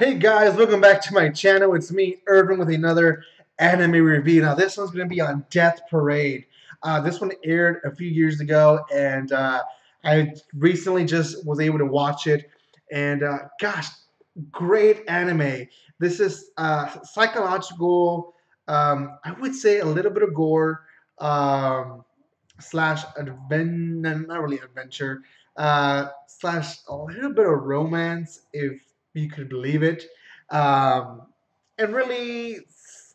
Hey guys, welcome back to my channel. It's me, Irvin, with another anime review. Now this one's going to be on Death Parade. This one aired a few years ago, and I recently just was able to watch it. And gosh, great anime. This is psychological, I would say a little bit of gore, slash not really adventure, slash a little bit of romance, if you could believe it, um, and really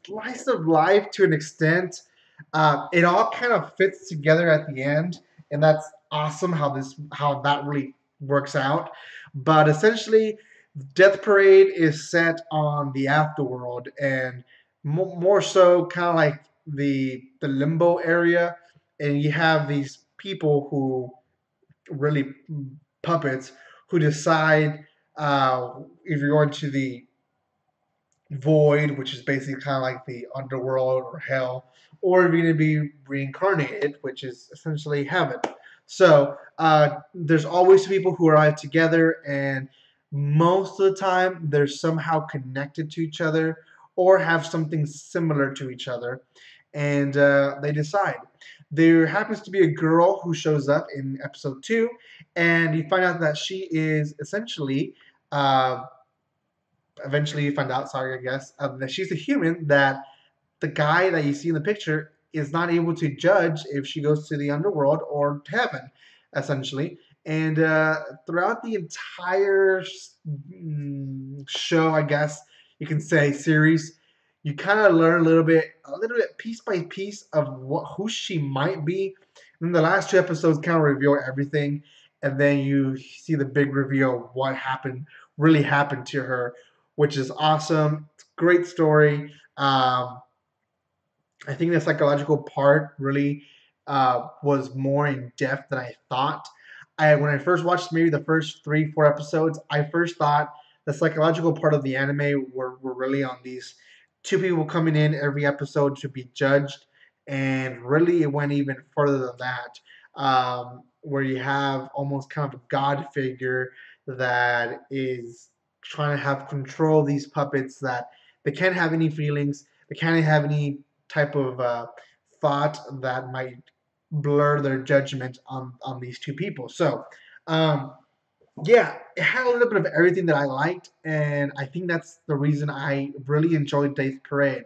slice of life to an extent. It all kind of fits together at the end, and that's awesome how that really works out. But essentially, Death Parade is set on the afterworld, and more so kind of like the limbo area, and you have these people who really puppets who decide if you're going to the void, which is basically kind of like the underworld or hell, or if you're going to be reincarnated, which is essentially heaven. So there's always people who arrive together, and most of the time they're somehow connected to each other or have something similar to each other, and they decide. There happens to be a girl who shows up in episode 2, and you find out that she is essentially eventually you find out, sorry, I guess, that she's a human that the guy that you see in the picture is not able to judge if she goes to the underworld or to heaven, essentially. And throughout the entire show, I guess you can say series, you kind of learn a little bit, piece by piece of who she might be. And the last 2 episodes kind of reveal everything, and then you see the big reveal of what really happened to her, which is awesome. It's a great story. I think the psychological part really was more in depth than I thought. When I first watched maybe the first 3-4 episodes, I first thought the psychological part of the anime were really on these two people coming in every episode to be judged, and really it went even further than that, where you have almost kind of a god figure that is trying to have control of these puppets, that they can't have any feelings, they can't have any type of thought that might blur their judgment on these two people. So, yeah, it had a little bit of everything that I liked, and I think that's the reason I really enjoyed Death Parade.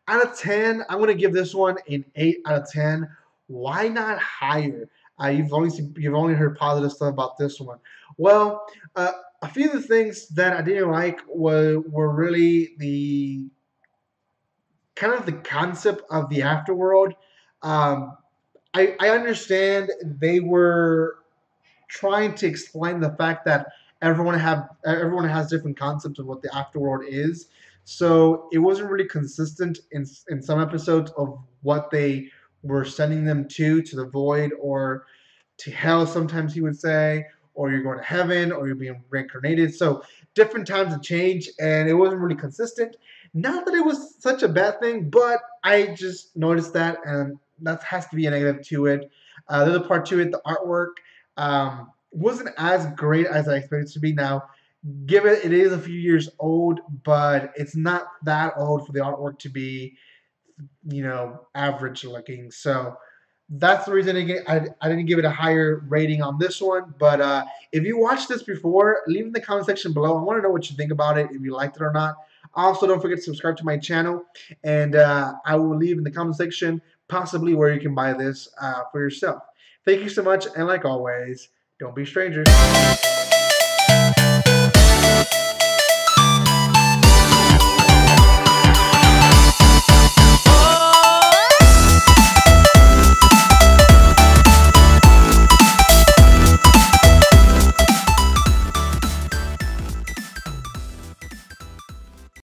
Out of 10, I'm going to give this one an 8 out of 10. Why not higher? You've only heard positive stuff about this one. Well, a few of the things that I didn't like were really the kind of the concept of the afterworld. Um, I understand they were trying to explain the fact that everyone has different concepts of what the afterworld is. So it wasn't really consistent in some episodes of what they were sending them to the void or to hell. Sometimes he would say, or you're going to heaven, or you're being reincarnated. So different times of change, and it wasn't really consistent. Not that it was such a bad thing, but I just noticed that, and that has to be a negative to it. The other part to it, the artwork wasn't as great as I expected it to be. Now, given it is a few years old, but it's not that old for the artwork to be, average looking. So that's the reason I didn't give it a higher rating on this one. But if you watched this before, leave in the comment section below. I want to know what you think about it, if you liked it or not. Also, don't forget to subscribe to my channel, and I will leave in the comment section possibly where you can buy this for yourself. Thank you so much, and like always, don't be strangers.